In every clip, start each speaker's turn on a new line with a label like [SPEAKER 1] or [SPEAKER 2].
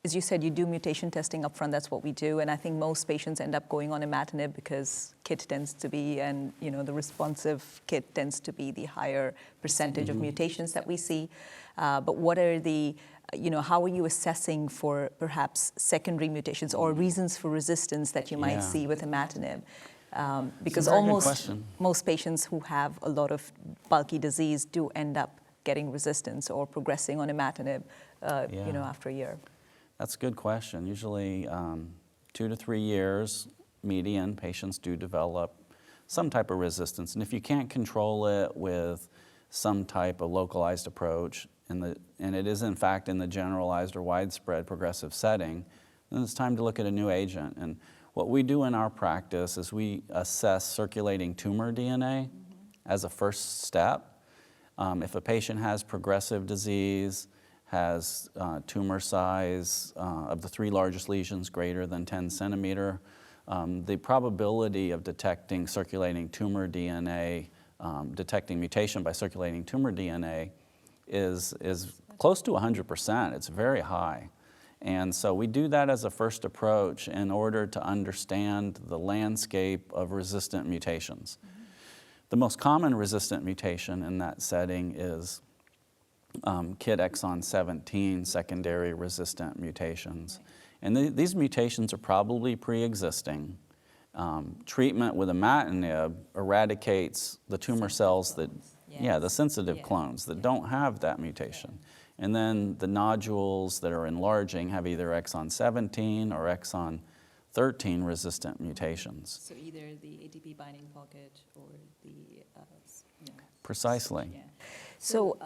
[SPEAKER 1] as you said, you do mutation testing up front. That's what we do. And I think most patients end up going on imatinib because KIT tends to be, and the responsive KIT tends to be the higher percentage of mutations that we see. But what are the, how are you assessing for perhaps secondary mutations or reasons for resistance that you might see with imatinib? Because almost most patients who have a lot of bulky disease do end up getting resistance or progressing on imatinib, after a year.
[SPEAKER 2] That's a good question. Usually 2 to 3 years median, patients do develop some type of resistance. And if you can't control it with some type of localized approach, and it is in fact in the generalized or widespread progressive setting, then it's time to look at a new agent. And what we do in our practice is we assess circulating tumor DNA as a first step. If a patient has progressive disease, has tumor size of the 3 largest lesions greater than 10 centimeter, the probability of detecting circulating tumor DNA, detecting mutation by circulating tumor DNA is close to 100%. It's very high. And so we do that as a first approach in order to understand the landscape of resistant mutations. The most common resistant mutation in that setting is KIT exon 17 secondary resistant mutations. And these mutations are probably pre-existing. Treatment with imatinib eradicates the tumor cells that, the sensitive clones that don't have that mutation. And then the nodules that are enlarging have either exon 17 or exon 13 resistant mutations.
[SPEAKER 1] So either the ATP binding pocket or the...
[SPEAKER 2] Precisely.
[SPEAKER 1] Yeah. So,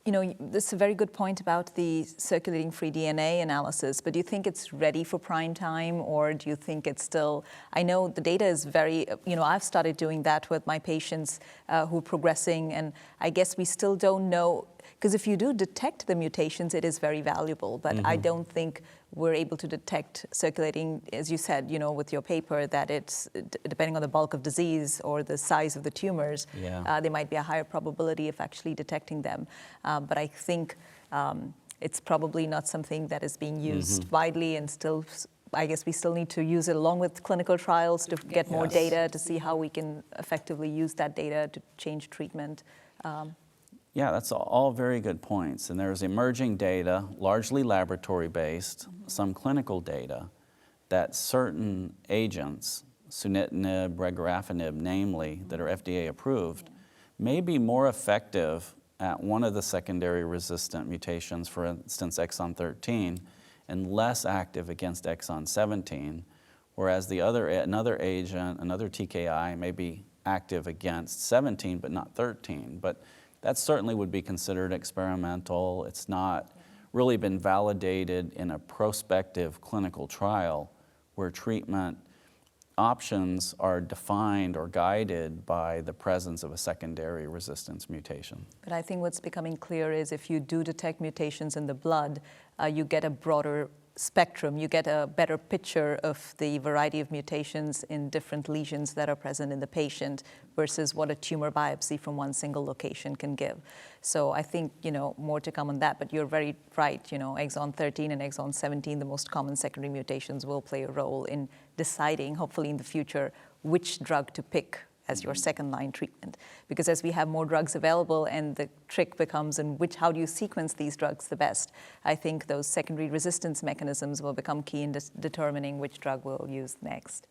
[SPEAKER 1] this is a very good point about the circulating free DNA analysis, but do you think it's ready for prime time, or do you think it's still, I know the data is very, I've started doing that with my patients who are progressing, and I guess we still don't know, because if you do detect the mutations, it is very valuable, but I don't think we're able to detect circulating, as you said, with your paper, that it's, depending on the bulk of disease or the size of the tumors, there might be a higher probability of actually detecting them. But I think it's probably not something that is being used widely, and still, I guess we still need to use it along with clinical trials to get more data to see how we can effectively use that data to change treatment.
[SPEAKER 2] Yeah, that's all very good points. And there's emerging data, largely laboratory-based, some clinical data, that certain agents, sunitinib, regorafenib, namely, that are FDA approved, may be more effective at one of the secondary resistant mutations, for instance, exon 13, and less active against exon 17, whereas another agent, another TKI, may be active against 17 but not 13. But that certainly would be considered experimental. It's not really been validated in a prospective clinical trial where treatment options are defined or guided by the presence of a secondary resistance mutation.
[SPEAKER 1] But I think what's becoming clear is if you do detect mutations in the blood, you get a broader spectrum, you get a better picture of the variety of mutations in different lesions that are present in the patient versus what a tumor biopsy from one single location can give. So I think, more to come on that, but you're very right, exon 13 and exon 17, the most common secondary mutations, will play a role in deciding, hopefully in the future, which drug to pick as your second-line treatment. Because as we have more drugs available and the trick becomes how do you sequence these drugs the best, I think those secondary resistance mechanisms will become key in determining which drug we'll use next.